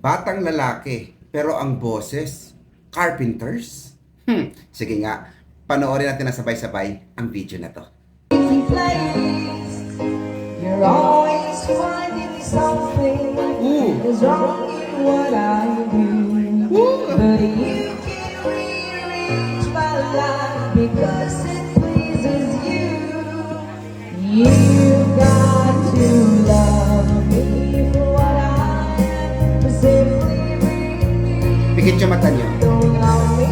batang lalaki, pero ang boses, carpenters? Sige nga, panoorin natin na sabay-sabay ang video na to. You're always finding something is wrong in what I do. But you can rearrange my life because it pleases you. You got to love me for what I am, for simply being me. Pikit yung mata niyo. Don't love me,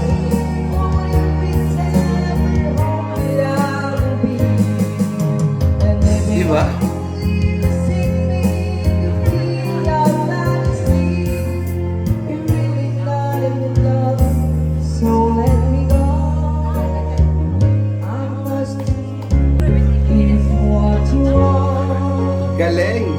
won't you pretend you're all that I'll be? And if Di ba? Galing!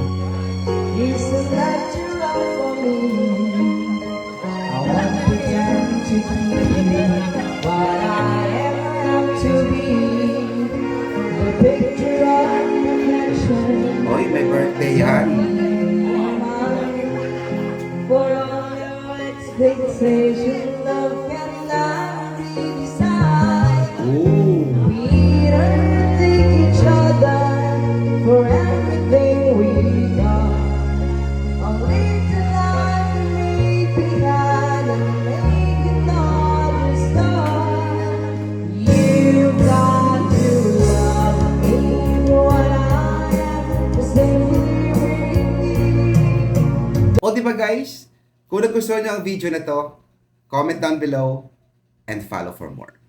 Oy, may birthday yan. For all your expectations, love cannot be decided. Ooh. We don't take each other for everything we got. Only to lie and leave behind and make another start. You got to love me for what I am, for simply being me. O diba guys? Kung nagustuhan niyo ang video na to, comment down below and follow for more.